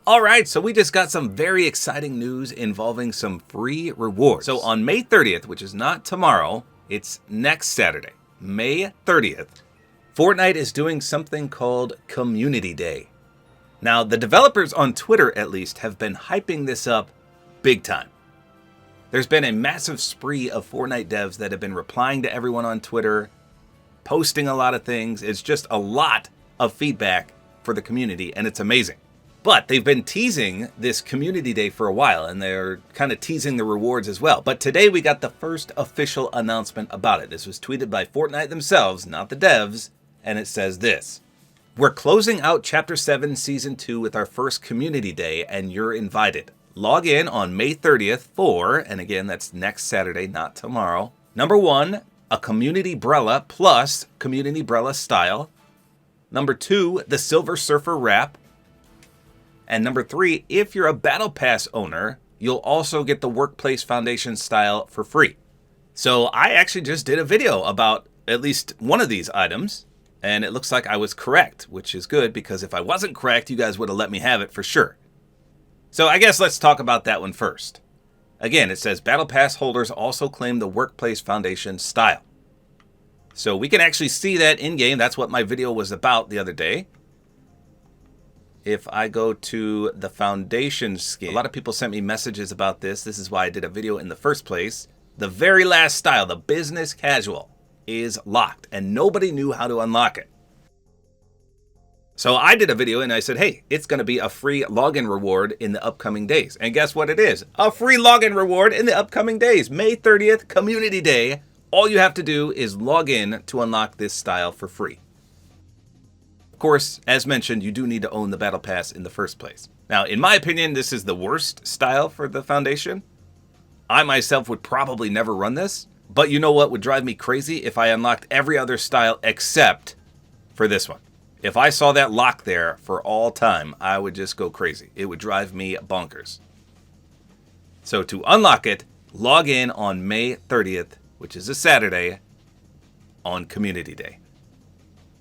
Alright, so we just got some very exciting news involving some free rewards. So on May 30th, which is not tomorrow, it's next Saturday, May 30th, Fortnite is doing something called Community Day. Now, the developers on Twitter, at least, have been hyping this up big time. There's been a massive spree of Fortnite devs that have been replying to everyone on Twitter, posting a lot of things. It's just a lot of feedback for the community, and it's amazing. But they've been teasing this Community Day for a while, and they're kind of teasing the rewards as well. But today we got the first official announcement about it. This was tweeted by Fortnite themselves, not the devs, and it says this. We're closing out Chapter 7 Season 2 with our first Community Day, and you're invited. Log in on May 30th for, and again, that's next Saturday, not tomorrow. Number 1, a Community Brella plus Community Brella style. Number 2, the Silver Surfer wrap. And number 3, if you're a Battle Pass owner, you'll also get the Workplace Foundation style for free. So I actually just did a video about at least one of these items, and it looks like I was correct, which is good because if I wasn't correct, you guys would have let me have it for sure. So I guess let's talk about that one first. Again, it says Battle Pass holders also claim the Workplace Foundation style. So we can actually see that in-game. That's what my video was about the other day. If I go to the Foundation skin, a lot of people sent me messages about this. This is why I did a video in the first place. The very last style, the Business Casual, is locked, and nobody knew how to unlock it. So I did a video and I said, hey, it's going to be a free login reward in the upcoming days. And guess what it is? A free login reward in the upcoming days. May 30th, Community Day. All you have to do is log in to unlock this style for free. Of course, as mentioned, you do need to own the Battle Pass in the first place. Now, in my opinion, this is the worst style for the Foundation. I myself would probably never run this, but you know what would drive me crazy? If I unlocked every other style except for this one. If I saw that lock there for all time, I would just go crazy. It would drive me bonkers. So to unlock it, log in on May 30th, which is a Saturday, on Community Day.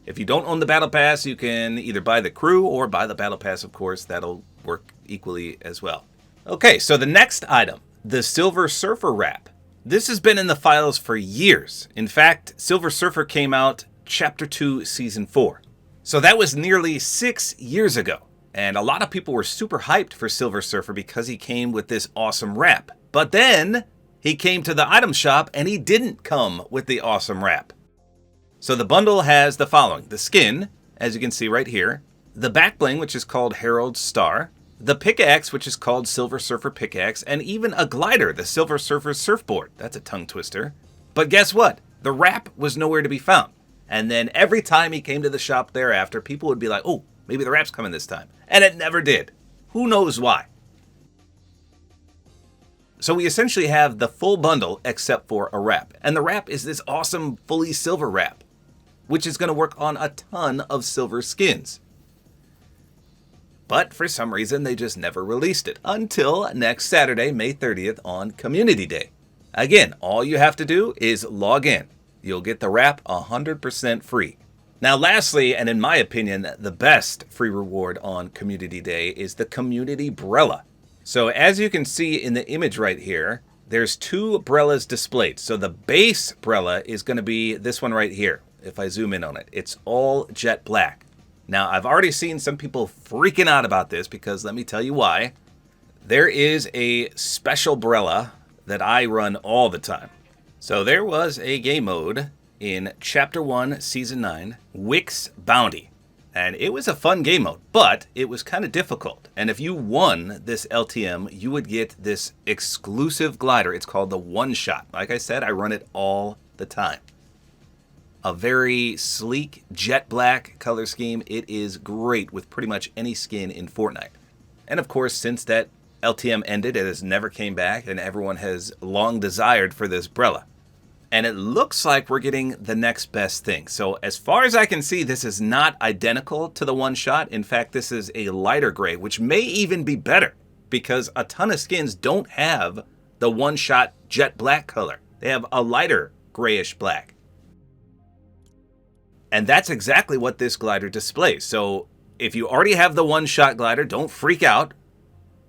If you don't own the Battle Pass, you can either buy the crew or buy the Battle Pass, of course. That'll work equally as well. Okay, so the next item, the Silver Surfer wrap. This has been in the files for years. In fact, Silver Surfer came out Chapter 2, Season 4. So that was nearly 6 years ago. And a lot of people were super hyped for Silver Surfer because he came with this awesome wrap. But then he came to the item shop and he didn't come with the awesome wrap. So the bundle has the following. The skin, as you can see right here. The back bling, which is called Herald's Star. The pickaxe, which is called Silver Surfer Pickaxe. And even a glider, the Silver Surfer Surfboard. That's a tongue twister. But guess what? The wrap was nowhere to be found. And then every time he came to the shop thereafter, people would be like, oh, maybe the wrap's coming this time. And it never did. Who knows why? So we essentially have the full bundle except for a wrap. And the wrap is this awesome fully silver wrap, which is going to work on a ton of silver skins. But for some reason, they just never released it until next Saturday, May 30th on Community Day. Again, all you have to do is log in. You'll get the wrap 100% free. Now, lastly, and in my opinion, the best free reward on Community Day is the Community Brella. So as you can see in the image right here, there's 2 Brellas displayed. So the base Brella is going to be this one right here. If I zoom in on it, it's all jet black. Now, I've already seen some people freaking out about this because let me tell you why. There is a special Brella that I run all the time. So there was a game mode in Chapter 1, Season 9, Wix Bounty. And it was a fun game mode, but it was kind of difficult. And if you won this LTM, you would get this exclusive glider. It's called the One Shot. Like I said, I run it all the time. A very sleek jet black color scheme. It is great with pretty much any skin in Fortnite. And of course, since that LTM ended, it has never came back, and everyone has long desired for this Brella. And it looks like we're getting the next best thing. So as far as I can see, this is not identical to the One Shot. In fact, this is a lighter gray, which may even be better because a ton of skins don't have the One Shot jet black color. They have a lighter grayish black. And that's exactly what this glider displays. So if you already have the one-shot glider, don't freak out.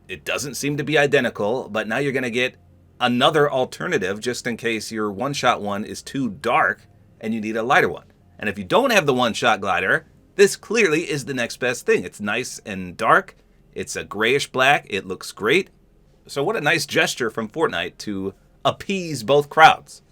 It doesn't seem to be identical, but now you're going to get another alternative just in case your one-shot one is too dark and you need a lighter one. And if you don't have the one-shot glider, this clearly is the next best thing. It's nice and dark. It's a grayish black. It looks great. So what a nice gesture from Fortnite to appease both crowds.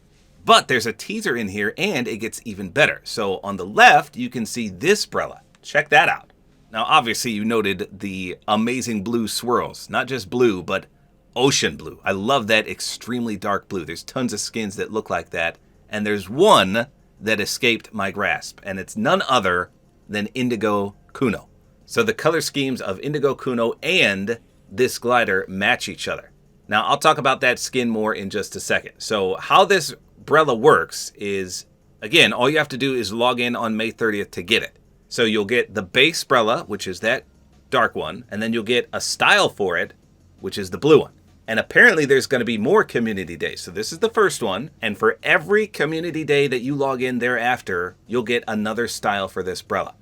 But there's a teaser in here and it gets even better. So on the left, you can see this umbrella. Check that out. Now, obviously, you noted the amazing blue swirls. Not just blue, but ocean blue. I love that extremely dark blue. There's tons of skins that look like that. And there's one that escaped my grasp. And it's none other than Indigo Kuno. So the color schemes of Indigo Kuno and this glider match each other. Now, I'll talk about that skin more in just a second. So how this umbrella works is, again, all you have to do is log in on May 30th to get it. So you'll get the base umbrella, which is that dark one, and then you'll get a style for it, which is the blue one. And apparently there's going to be more community days. So this is the first one, and for every community day that you log in thereafter, you'll get another style for this umbrella.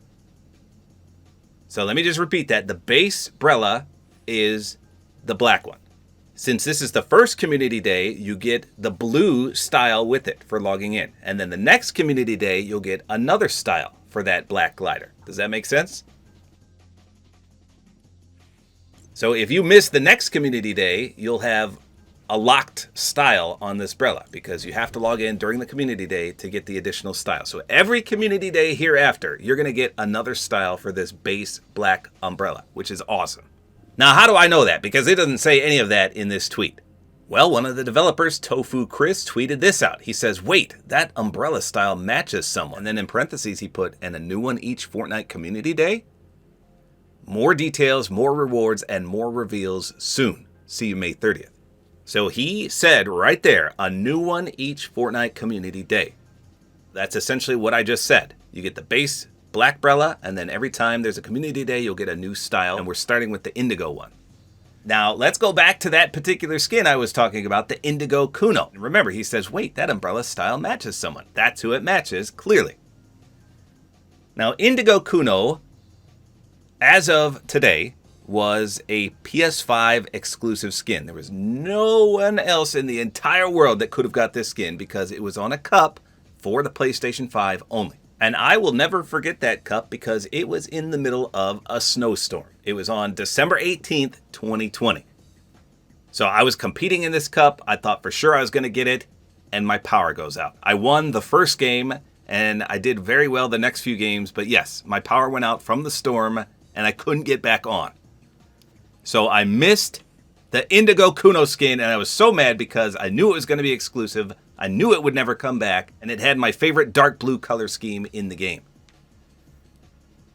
So let me just repeat that. The base umbrella is the black one. Since this is the first community day, you get the blue style with it for logging in. And then the next community day, you'll get another style for that black glider. Does that make sense? So if you miss the next community day, you'll have a locked style on this umbrella because you have to log in during the community day to get the additional style. So every community day hereafter, you're going to get another style for this base black umbrella, which is awesome. Now, how do I know that? Because it doesn't say any of that in this tweet. Well, one of the developers, Tofu Chris, tweeted this out. He says, wait, that umbrella style matches someone. And then in parentheses, he put, and a new one each Fortnite community day? More details, more rewards, and more reveals soon. See you May 30th. So he said right there, a new one each Fortnite community day. That's essentially what I just said. You get the base black umbrella, and then every time there's a community day, you'll get a new style. And we're starting with the Indigo one. Now, let's go back to that particular skin I was talking about, the Indigo Kuno. Remember, he says, wait, that umbrella style matches someone. That's who it matches, clearly. Now, Indigo Kuno, as of today, was a PS5 exclusive skin. There was no one else in the entire world that could have got this skin because it was on a cup for the PlayStation 5 only. And I will never forget that cup because it was in the middle of a snowstorm. It was on December 18th, 2020. So I was competing in this cup. I thought for sure I was going to get it, and my power goes out. I won the first game, and I did very well the next few games. But yes, my power went out from the storm, and I couldn't get back on. So I missed the Indigo Kuno skin, and I was so mad because I knew it was going to be exclusive. I knew it would never come back, and it had my favorite dark blue color scheme in the game.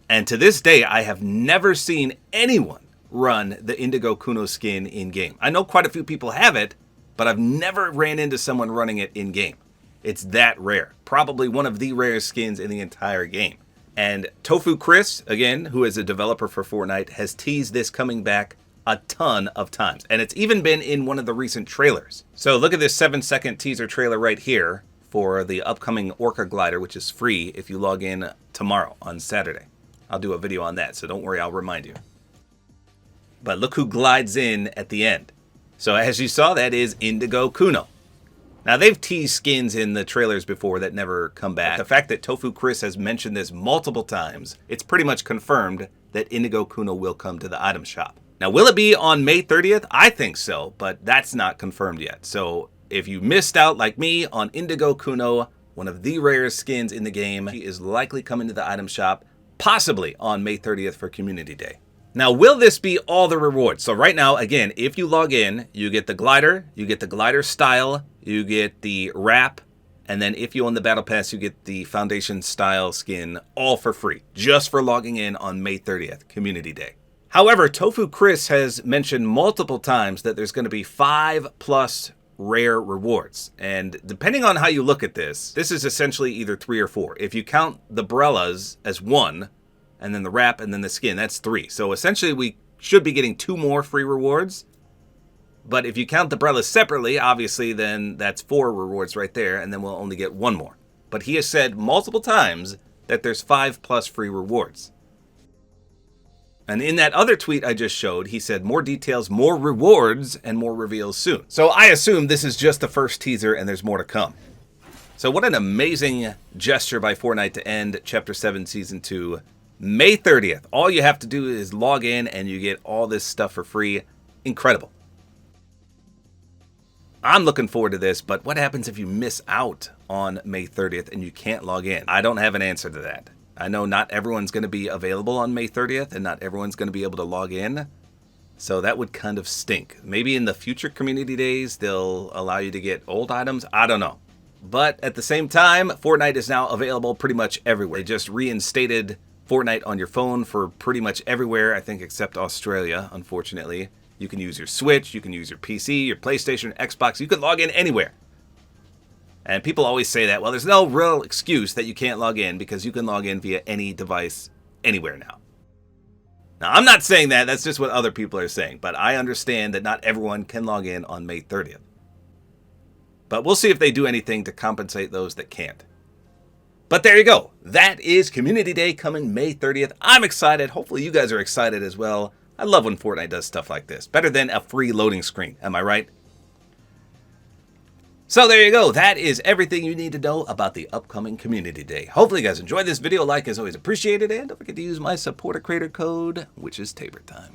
And to this day, I have never seen anyone run the Indigo Kuno skin in-game. I know quite a few people have it, but I've never ran into someone running it in-game. It's that rare. Probably one of the rarest skins in the entire game. And Tofu Chris, again, who is a developer for Fortnite, has teased this coming back a ton of times. And it's even been in one of the recent trailers. So look at this 7-second teaser trailer right here for the upcoming Orca glider, which is free if you log in tomorrow on Saturday. I'll do a video on that, so don't worry, I'll remind you. But look who glides in at the end. So as you saw, that is Indigo Kuno. Now, they've teased skins in the trailers before that never come back. The fact that Tofu Chris has mentioned this multiple times, it's pretty much confirmed that Indigo Kuno will come to the item shop. Now, will it be on May 30th? I think so, but that's not confirmed yet. So if you missed out like me on Indigo Kuno, one of the rarest skins in the game, he is likely coming to the item shop, possibly on May 30th for Community Day. Now, will this be all the rewards? So right now, again, if you log in, you get the glider, you get the glider style, you get the wrap, and then if you own the Battle Pass, you get the Foundation style skin, all for free, just for logging in on May 30th, Community Day. However, Tofu Chris has mentioned multiple times that there's going to be 5+ rare rewards. And depending on how you look at this is essentially either 3 or 4. If you count the umbrellas as 1, and then the wrap, and then the skin, that's 3. So essentially we should be getting 2 more free rewards. But if you count the umbrellas separately, obviously then that's 4 rewards right there, and then we'll only get 1 more. But he has said multiple times that there's 5+ free rewards. And in that other tweet I just showed, he said more details, more rewards, and more reveals soon. So I assume this is just the first teaser and there's more to come. So what an amazing gesture by Fortnite to end Chapter 7 Season 2, May 30th. All you have to do is log in and you get all this stuff for free. Incredible. I'm looking forward to this, but what happens if you miss out on May 30th and you can't log in? I don't have an answer to that. I know not everyone's going to be available on May 30th and not everyone's going to be able to log in. So that would kind of stink. Maybe in the future community days, they'll allow you to get old items. I don't know. But at the same time, Fortnite is now available pretty much everywhere. They just reinstated Fortnite on your phone for pretty much everywhere, I think, except Australia, unfortunately. You can use your Switch, you can use your PC, your PlayStation, Xbox. You can log in anywhere. And people always say that, well, there's no real excuse that you can't log in because you can log in via any device anywhere now. Now, I'm not saying that. That's just what other people are saying. But I understand that not everyone can log in on May 30th. But we'll see if they do anything to compensate those that can't. But there you go. That is Community Day coming May 30th. I'm excited. Hopefully you guys are excited as well. I love when Fortnite does stuff like this. Better than a free loading screen. Am I right? So there you go. That is everything you need to know about the upcoming Community Day. Hopefully you guys enjoyed this video. Like is always appreciated. And don't forget to use my Support-A-Creator code, which is tabortime.